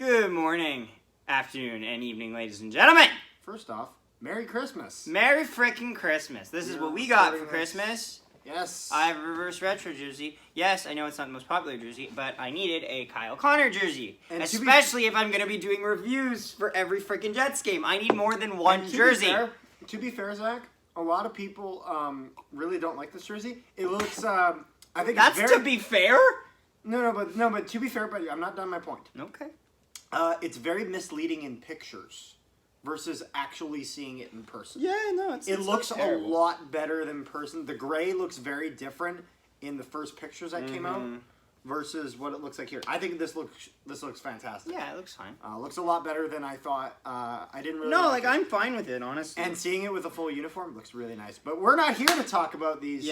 Good morning, afternoon, and evening, ladies and gentlemen. First off, Merry Christmas. Merry frickin' Christmas. This is what we got for Christmas. Yes. I have a reverse retro jersey. Yes, I know it's not the most popular jersey, but I needed a Kyle Connor jersey. And especially if I'm going to be doing reviews for every frickin' Jets game. I need more than one jersey. To be fair, Zach, a lot of people really don't like this jersey. It looks, I think that's it's very... to be fair? No, but to be fair, but I'm not done my point. Okay. It's very misleading in pictures versus actually seeing it in person. Yeah, no, it looks a lot better than person. The gray looks very different in the first pictures that came out versus what it looks like here. I think this looks fantastic. Yeah, it looks fine. Looks a lot better than I thought. I didn't really. No, like I'm fine with it, honestly. And seeing it with a full uniform looks really nice. But we're not here to talk about these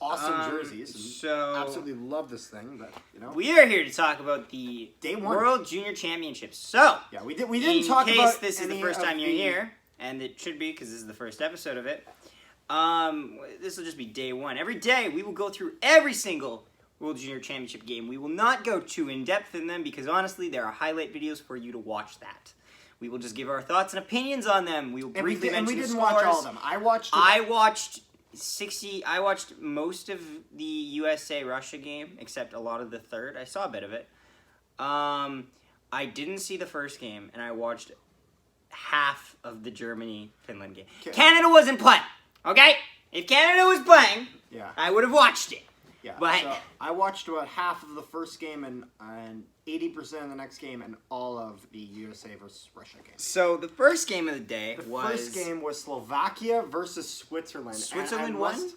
awesome jerseys. So absolutely love this thing, but you know we are here to talk about the Day one World Junior Championships. So yeah, we didn't talk about. In case this is the first time you're here, and it should be because this is the first episode of it. This will just be day one. Every day we will go through every single World Junior Championship game. We will not go too in-depth in them because honestly, there are highlight videos for you to watch that. We will just give our thoughts and opinions on them. We will briefly mention the scores. Watch all of them. I watched 60. I watched most of the USA-Russia game, except a lot of the third. I saw a bit of it. I didn't see the first game, and I watched half of the Germany-Finland game. Okay. Canada wasn't playing, okay? If Canada was playing, I would have watched it. Yeah, but so I watched about half of the first game and 80% of the next game and all of the USA versus Russia game. So the first game of the day first game was Slovakia versus Switzerland. Switzerland won?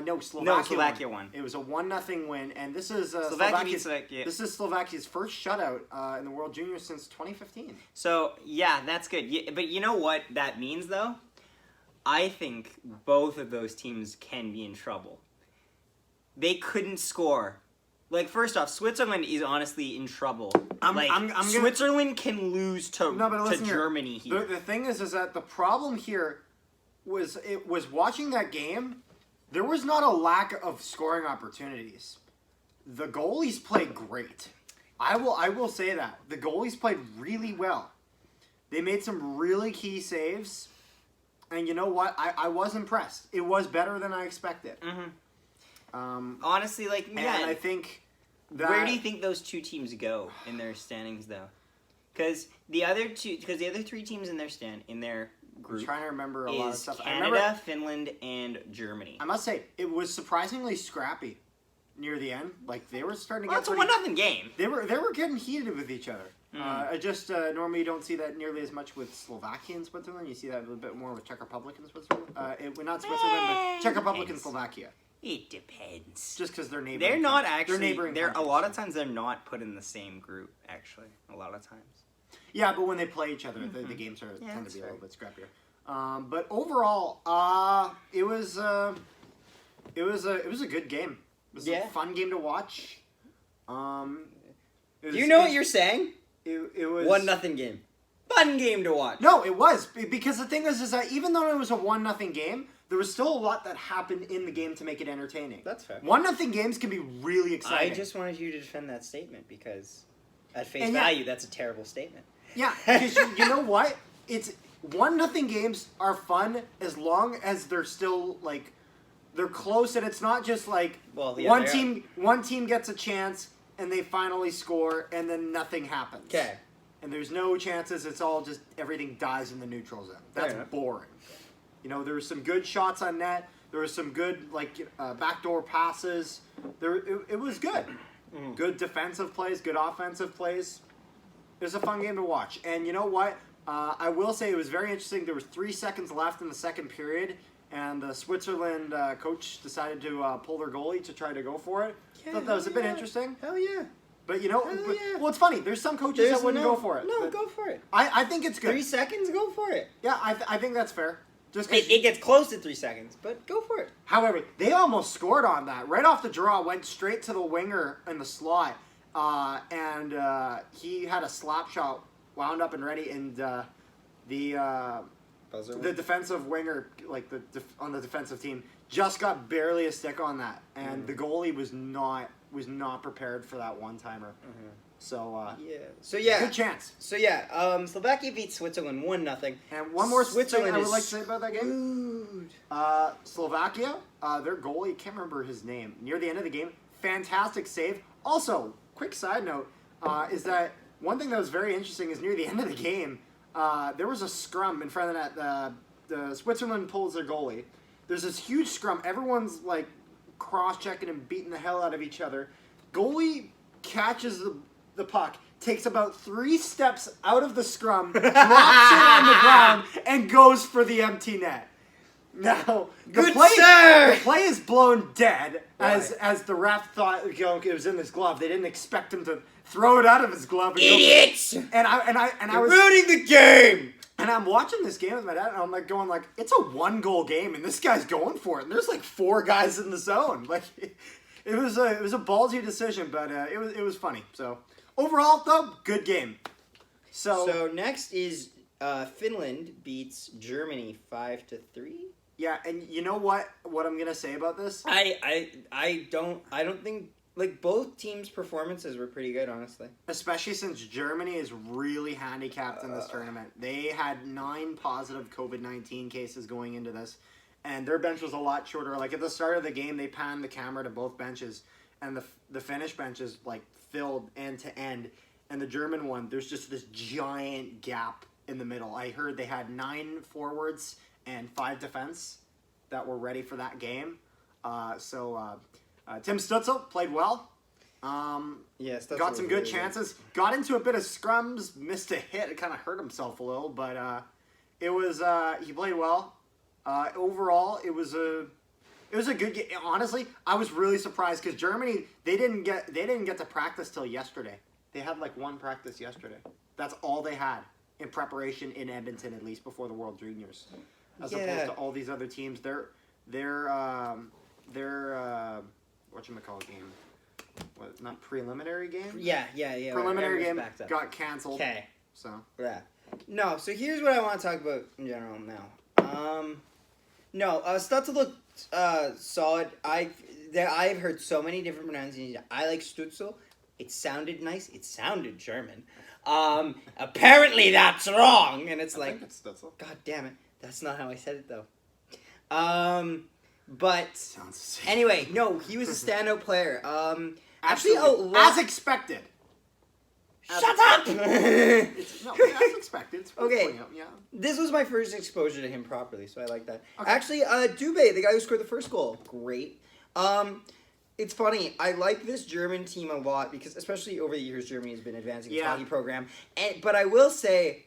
No, Slovakia won. It was a 1-0 win, and this is Slovakia. This is Slovakia's first shutout in the World Juniors since 2015. So yeah, that's good. Yeah, but you know what that means, though? I think both of those teams can be in trouble. They couldn't score. Like, first off, Switzerland is honestly in trouble. Switzerland can lose to Germany here. The thing is that the problem here was watching that game. There was not a lack of scoring opportunities. The goalies played great. I will say that the goalies played really well. They made some really key saves, and you know what? I was impressed. It was better than I expected. Honestly, like, man, and I think that... Where do you think those two teams go in their standings, though? Because the other three teams in their group, I'm trying to remember a lot of stuff. Canada, Finland, and Germany. I must say, it was surprisingly scrappy near the end. Like, they were starting to get... It's a 1-0 game. They were getting heated with each other. Normally you don't see that nearly as much with Slovakia and Switzerland. You see that a little bit more with Czech Republic and Switzerland. Not Switzerland, but Czech Republic and Slovakia. It depends. Just because they're neighboring. They're not actually. They're neighboring. A lot of times they're not put in the same group. Actually, a lot of times. Yeah, but when they play each other, the games tend to be a little bit scrappier. But overall, it was a good game. It was a fun game to watch. You know what you're saying? It was 1-0 game. Fun game to watch. No, it was because the thing is that even though it was a 1-0 game, there was still a lot that happened in the game to make it entertaining. That's fair. 1-0 games can be really exciting. I just wanted you to defend that statement because, at face value, that's a terrible statement. Yeah, because you know what? It's 1-0 games are fun as long as they're still like they're close and it's not just like one team gets a chance and they finally score and then nothing happens. Okay. And there's no chances. It's all just everything dies in the neutral zone. That's boring. You know, there were some good shots on net. There was some good backdoor passes. It was good. Good defensive plays, good offensive plays. It was a fun game to watch. And you know what? I will say it was very interesting. There was 3 seconds left in the second period, and the Switzerland coach decided to pull their goalie to try to go for it. I thought that was a bit interesting. Hell yeah. But, you know, well, it's funny. There's some coaches that wouldn't go for it. No, go for it. I think it's good. 3 seconds, go for it. Yeah, I think that's fair. Just it gets close to 3 seconds, but go for it. However, they almost scored on that. Right off the draw, went straight to the winger in the slot, and he had a slap shot wound up and ready, and the defensive winger, on the defensive team, just got barely a stick on that, and the goalie was not was not prepared for that one-timer. So, yeah. good chance. So, yeah, Slovakia beat Switzerland 1-0. And one more Switzerland thing I would is like to say about that game. Slovakia, their goalie, can't remember his name, near the end of the game, fantastic save. Also, quick side note, is that one thing that was very interesting is near the end of the game, there was a scrum in front of that. The Switzerland pulls their goalie. There's this huge scrum. Everyone's like cross-checking and beating the hell out of each other. Goalie catches the puck, takes about 3 steps out of the scrum, drops it on the ground, and goes for the empty net. Now, the play is blown dead as the ref thought it was in his glove. They didn't expect him to throw it out of his glove. And Idiots! And I was ruining the game. And I'm watching this game with my dad, and I'm like going like, it's a 1-goal game, and this guy's going for it. And there's like 4 guys in the zone. Like, it was a ballsy decision, but it was funny. So overall, though, good game. So next is Finland beats Germany 5-3. Yeah, and you know what I'm gonna say about this? I don't think, like, both teams' performances were pretty good, honestly. Especially since Germany is really handicapped in this tournament. They had 9 positive COVID-19 cases going into this, and their bench was a lot shorter. Like, at the start of the game, they panned the camera to both benches, and the Finnish bench is, like, filled end to end, and the German one, there's just this giant gap in the middle. I heard they had 9 forwards and 5 defense that were ready for that game. Tim Stutzel played well. Stutzel got some good really chances. Got into a bit of scrums. Missed a hit. It kind of hurt himself a little, but it was he played well. Overall, it was a good game. Honestly, I was really surprised because Germany they didn't get to practice till yesterday. They had like 1 practice yesterday. That's all they had in preparation in Edmonton, at least before the World Juniors, as opposed to all these other teams. Their whatchamacallit game? What, not preliminary game? Yeah. Preliminary game got canceled. Okay. So. Yeah. No, so here's what I want to talk about in general now. Stutzel looked solid. I've heard so many different pronunciations. I like Stutzel. It sounded nice. It sounded German. Apparently that's wrong. And it's like, it's Stutzel. God damn it. That's not how I said it, though. But anyway, no, he was a standout player. Actually, as expected. Shut up! As expected. It's okay. Yeah. This was my first exposure to him properly, so I like that. Okay. Actually, Dubé, the guy who scored the first goal, great. It's funny. I like this German team a lot because, especially over the years, Germany has been advancing its hockey program. But I will say,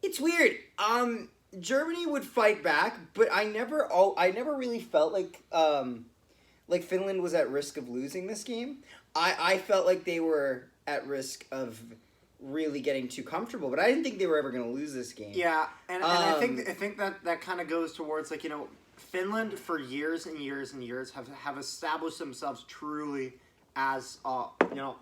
it's weird. Germany would fight back, but I never really felt like Finland was at risk of losing this game. I felt like they were at risk of really getting too comfortable, but I didn't think they were ever going to lose this game. Yeah, and I think that kind of goes towards like, Finland for years and years and years have established themselves truly as a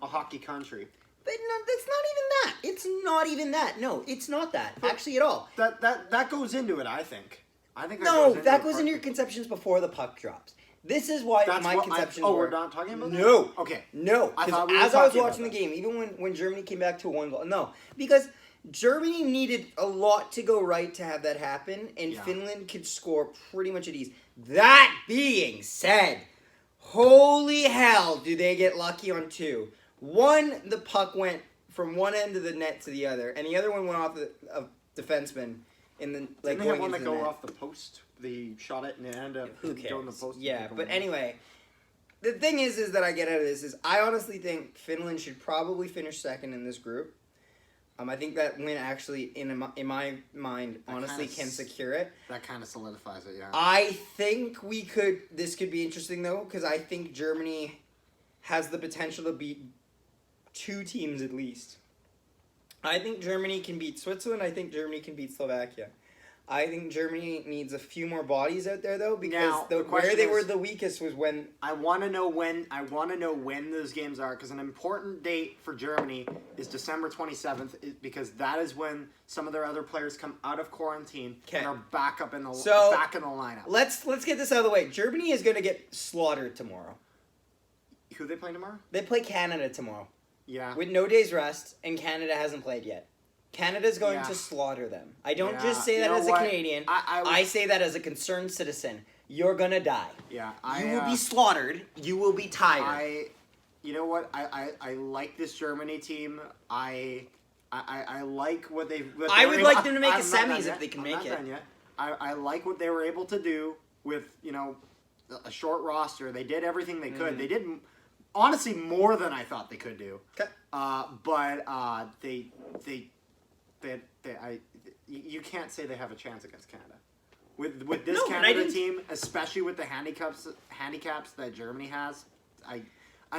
hockey country. But no, that's not even that. It's not even that. No, it's not that. Actually, at all. That goes into it, I think. That goes into your conceptions before the puck drops. This is why my conceptions were... we're not talking about that? No. Okay. No. I was watching the game, even when Germany came back to a 1 goal... No. Because Germany needed a lot to go right to have that happen, and Finland could score pretty much at ease. That being said, holy hell do they get lucky on 2. 1, the puck went from one end of the net to the other, and the other one went off a defenseman in the like. Didn't they have one that go off the post? They shot it and it ended up going the post. Yeah, but anyway, the thing is that I get out of this is I honestly think Finland should probably finish second in this group. I think that win actually, in my mind, honestly can secure it. That kind of solidifies it, yeah. I think this could be interesting, though, because I think Germany has the potential to beat 2 teams at least. I think Germany can beat Switzerland. I think Germany can beat Slovakia. I think Germany needs a few more bodies out there, though, because where they were the weakest was when... I want to know when those games are, because an important date for Germany is December 27th, because that is when some of their other players come out of quarantine and are back in the lineup. Let's get this out of the way. Germany is going to get slaughtered tomorrow. Who they playing tomorrow? They play Canada tomorrow. Yeah. With no days rest, and Canada hasn't played yet. Canada's going to slaughter them. I don't just say that as a Canadian. I say that as a concerned citizen. You're going to die. Yeah. You will be slaughtered. You will be tired. You know what? I like this Germany team. I like what they've... I would like them to make a semis if they can make it. I like what they were able to do with, you know, a short roster. They did everything they could. They did, honestly, more than I thought they could do. Okay. But you can't say they have a chance against Canada. With this Canada team, especially with the handicaps that Germany has, I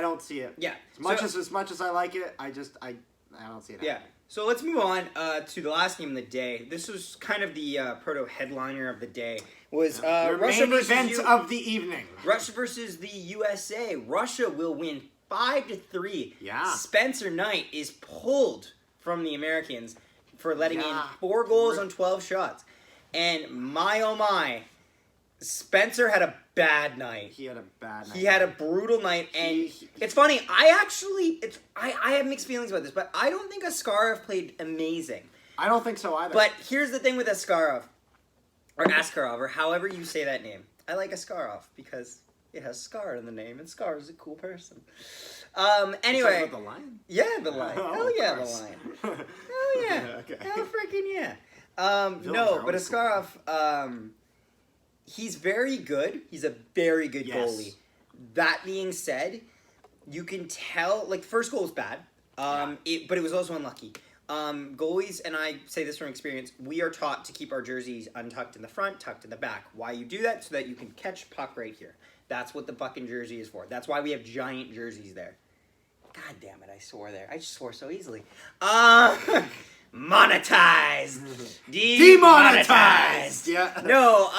don't see it. Yeah. As much as I like it, I don't see it happening. Yeah. So let's move on to the last game of the day. This was kind of the proto headliner of the day. Was Russia main event of the evening. Russia versus the USA. Russia will win 5-3. Yeah. Spencer Knight is pulled from the Americans for letting in 4 goals on 12 shots. And my oh my, Spencer had a bad night. He had a bad night. He had a brutal night, and it's funny. I have mixed feelings about this, but I don't think Askarov played amazing. I don't think so either. But here's the thing with Askarov, or however you say that name. I like Askarov because it has Scar in the name, and Scar is a cool person. Anyway, about the lion? Yeah, the lion. Hell yeah, the lion. Hell yeah. Okay. Hell freaking yeah. No, but Askarov, he's very good. He's a very good goalie. That being said, you can tell, like, first goal was bad, but it was also unlucky. Goalies, and I say this from experience, we are taught to keep our jerseys untucked in the front, tucked in the back. Why you do that? So that you can catch puck right here. That's what the fucking jersey is for. That's why we have giant jerseys there. God damn it, I swore there. I just swore so easily. Monetized. Demonetized. Yeah. No,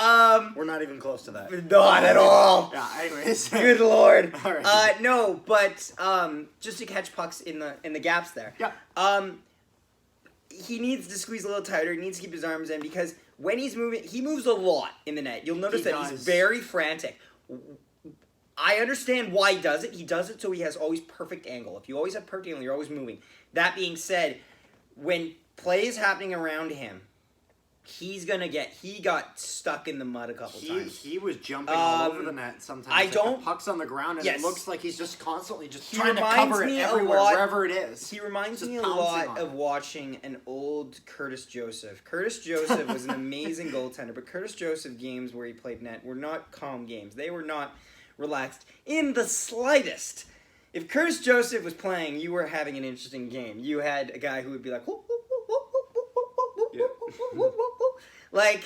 we're not even close to that. Not at all. Yeah, anyways. Good lord. All right. No, but just to catch pucks in the gaps there. Yeah. He needs to squeeze a little tighter. He needs to keep his arms in because when he's moving, he moves a lot in the net. You'll notice that he's very frantic. I understand why he does it. He does it so he has always perfect angle. If you always have perfect angle, you're always moving. That being said, when play is happening around him, he got stuck in the mud a couple times. He was jumping all over the net sometimes. The puck's on the ground, and it looks like he's just constantly trying to cover it everywhere, wherever it is. He reminds me a lot of watching an old Curtis Joseph. Curtis Joseph was an amazing goaltender, but Curtis Joseph games where he played net were not calm games. They were not relaxed in the slightest. If Curtis Joseph was playing, you were having an interesting game. You had a guy who would be like, whoop, whoop, whoop, whoop, whoop, whoop, whoop, whoop, whoop, whoop. Like,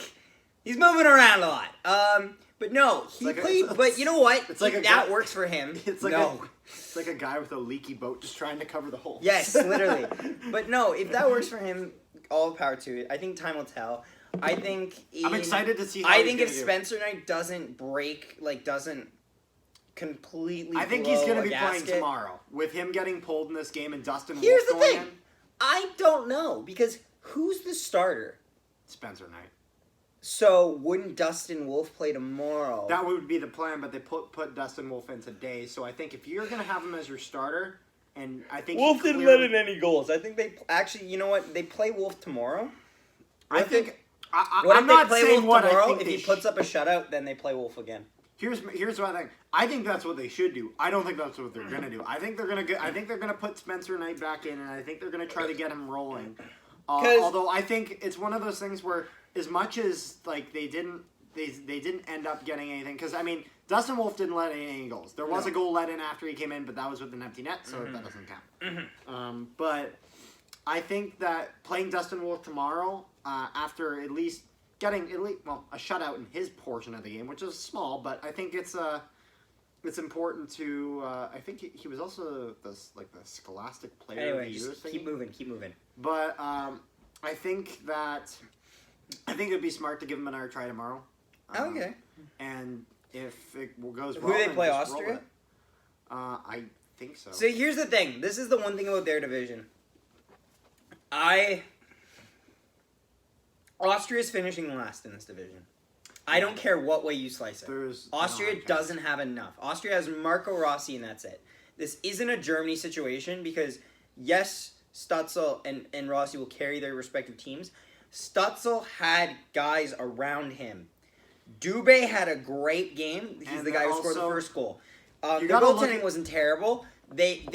he's moving around a lot. But no, he played. But you know what? It's like that works for him. It's like a guy with a leaky boat just trying to cover the hole. Yes, literally. But no, if that works for him, all the power to it. I think time will tell. I think I'm excited to see. I think if Spencer Knight doesn't completely. I think he's going to be playing tomorrow with him getting pulled in this game and Dustin Wolf going in. Here's the thing. I don't know because who's the starter? Spencer Knight. So wouldn't Dustin Wolf play tomorrow? That would be the plan, but they put Dustin Wolf in today. So I think if you're going to have him as your starter, and I think Wolf didn't let in any goals. I think they actually, you know what? They play Wolf tomorrow. I'm not saying Wolf tomorrow. If he puts up a shutout, then they play Wolf again. Here's what I think. I think that's what they should do. I don't think that's what they're gonna do. I think they're gonna put Spencer Knight back in, and I think they're gonna try to get him rolling. Although I think it's one of those things where, as much as like they didn't end up getting anything, because I mean Dustin Wolf didn't let in any goals. There was a goal let in after he came in, but that was with an empty net, so that doesn't count. But I think that playing Dustin Wolf tomorrow, after at least getting a shutout in his portion of the game, which is small, but I think it's important to. I think he was also the Scholastic Player of the Year thing. Keep moving. But I think it'd be smart to give him another try tomorrow. Okay. And if it goes well, who do they play? Austria? I think so. So here's the thing. This is the one thing about their division. Austria's finishing last in this division. I don't care what way you slice it. Austria doesn't have enough. Austria has Marco Rossi, and that's it. this isn't a Germany situation because, yes, Stutzel and Rossi will carry their respective teams. Stutzel had guys around him. Dubé had a great game. He's the guy who scored the first goal. Their goaltending wasn't terrible. They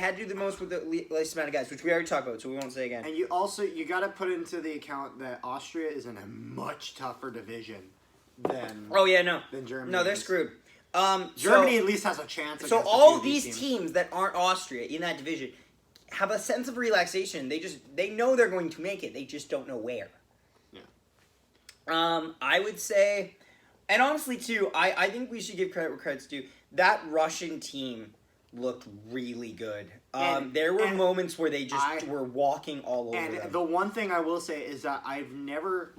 had to do the most with the least amount of guys, which we already talked about, so we won't say again. And you got to put into the account that Austria is in a much tougher division than than Germany. No, they're screwed. Germany at least has a chance. So all these teams that aren't Austria in that division have a sense of relaxation. They know they're going to make it. They just don't know where. Yeah. I would say, and honestly too, I think we should give credit where credit's due. That Russian team looked really good. There were moments where they were walking all over them. The one thing I will say is that I've never,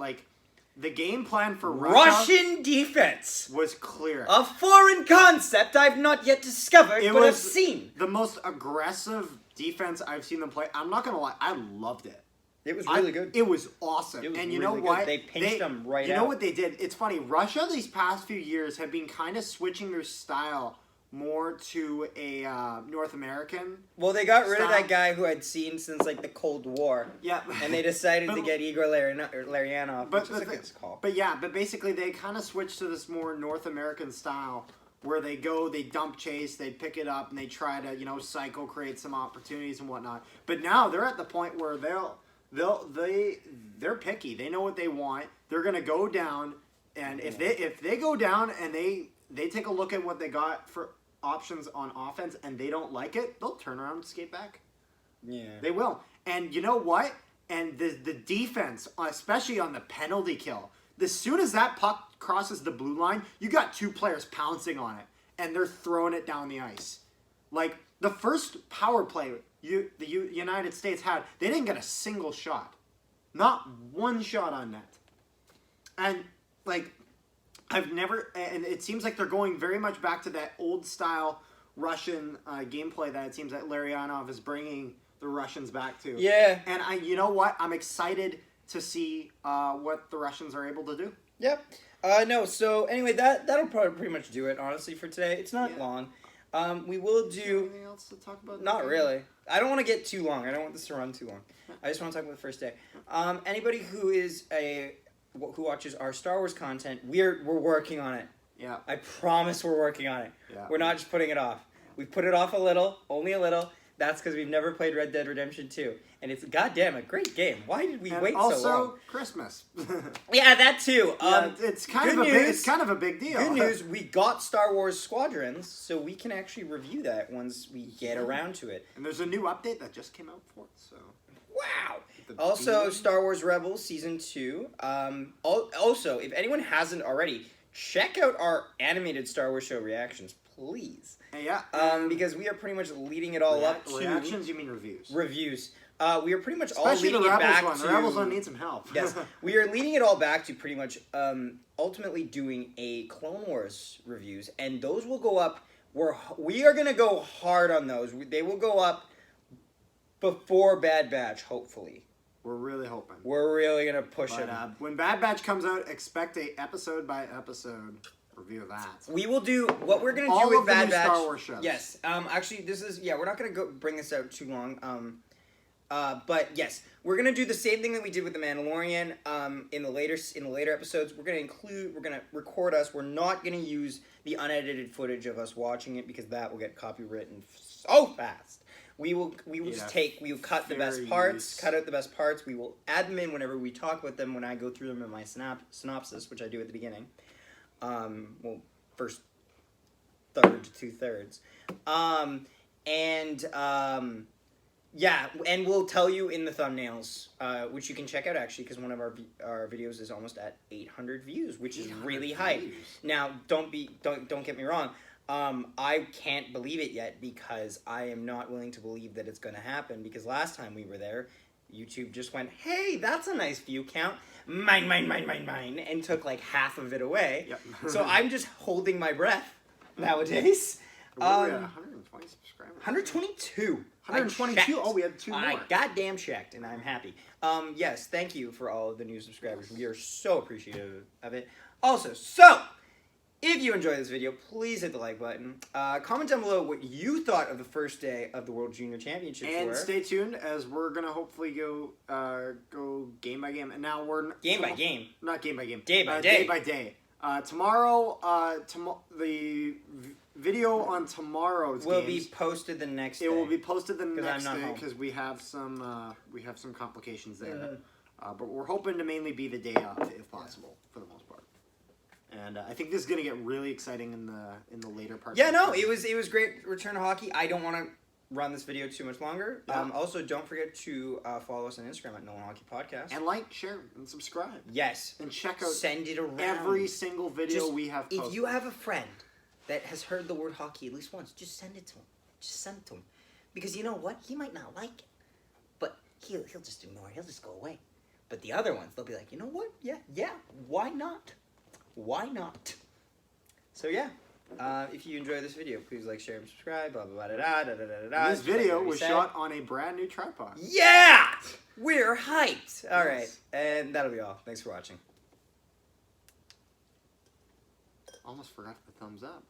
the game plan for Russian defense was clear. A foreign concept I've not yet discovered, but I've seen. The most aggressive defense I've seen them play. I'm not going to lie, I loved it. It was really good. It was awesome. It was and you really know what? Good. They pinched them right out. You know what they did? It's funny. Russia these past few years have been kind of switching their style more to a North American. Well, they got rid of that guy who I'd seen since the Cold War. Yeah. And they decided to get Igor Larionov, which is a good call. But basically they kind of switched to this more North American style where they go, they dump chase, they pick it up, and they try to, cycle, create some opportunities and whatnot. But now they're at the point where they're picky. They know what they want. They're gonna go down, and if they go down and they take a look at what they got for options on offense and they don't like it, they'll turn around and skate back. Yeah. They will. And you know what? And the defense, especially on the penalty kill, as soon as that puck crosses the blue line, you got two players pouncing on it, and they're throwing it down the ice. The first power play the United States had, they didn't get a single shot. Not one shot on net. And, I've never, and it seems like they're going very much back to that old style Russian gameplay that it seems that Larionov is bringing the Russians back to. Yeah. And you know what? I'm excited to see what the Russians are able to do. Yep. No, so anyway, that'll probably pretty much do it, honestly, for today. It's not long. We will do... Anything else to talk about? Not really. I don't want to get too long. I don't want this to run too long. I just want to talk about the first day. Anybody who watches our Star Wars content, we're working on it. Yeah. I promise we're working on it. Yeah. We're not just putting it off. We've put it off a little, only a little. That's because we've never played Red Dead Redemption 2. And it's, goddamn, a great game. Why did we wait so long? Also, Christmas. Yeah, that too. It's kind of a big deal. Good news, we got Star Wars Squadrons, so we can actually review that once we get around to it. And there's a new update that just came out for it, so... Wow! Also, Star Wars Rebels Season 2. Also, if anyone hasn't already, check out our animated Star Wars show reactions, please. Yeah. Because we are pretty much leading it all up to... Reactions, you mean reviews? Reviews. We are pretty much Especially all leading it back one. to... The Rebels one needs some help. Yes. We are leading it all back to pretty much ultimately doing a Clone Wars reviews, and those will go up... We are going to go hard on those. They will go up before Bad Batch, hopefully. We're really hoping. We're really going to push it. When Bad Batch comes out, expect a episode-by-episode review of that. We will do what we're going to do with Bad Batch. Star Wars shows. Yes. Actually, this is... Yeah, we're not going to bring this out too long. But yes, we're going to do the same thing that we did with The Mandalorian in the later episodes. We're going to record us. We're not going to use the unedited footage of us watching it because that will get copywritten so fast. We will cut out the best parts. We will add them in whenever we talk about them when I go through them in my synopsis, which I do at the beginning. First third to 2/3. Yeah, and we'll tell you in the thumbnails, which you can check out actually, because one of our videos is almost at 800 views, which is really high. Now, don't get me wrong. I can't believe it yet because I am not willing to believe that it's going to happen. Because last time we were there, YouTube just went, "Hey, that's a nice view count. Mine," and took like half of it away. Yep. So I'm just holding my breath nowadays. We're at 120 subscribers. 122. 122? Oh, we had 2 more. I goddamn checked, and I'm happy. Yes, thank you for all of the new subscribers. We are so appreciative of it. Also, If you enjoyed this video, please hit the like button. Comment down below what you thought of the first day of the World Junior Championships. And stay tuned as we're gonna hopefully go game by game. And now we're game by game, not game by game, day by day. Day by day. Tomorrow, the video on tomorrow's will games be posted the next day. It will be posted the next I'm not day home. because we have some complications there. But we're hoping to mainly be the day of, if possible, for the most part. And I think this is gonna get really exciting in the later parts. Yeah, no, it was great return to hockey. I don't want to run this video too much longer. Yeah. Also, don't forget to follow us on Instagram at No One Hockey Podcast. And like, share, and subscribe. Yes. And check out send it around. every single video we have posted. If you have a friend that has heard the word hockey at least once, just send it to him. Just send it to him. Because you know what? He might not like it. But he'll just ignore it. He'll just go away. But the other ones, they'll be like, you know what? Yeah, why not? Why not? So yeah, if you enjoyed this video, please like, share, and subscribe. Blah blah blah da da da da da. This video was shot on a brand new tripod. Yeah, we're hyped. All right, Yes. and that'll be all. Thanks for watching. Almost forgot the thumbs up.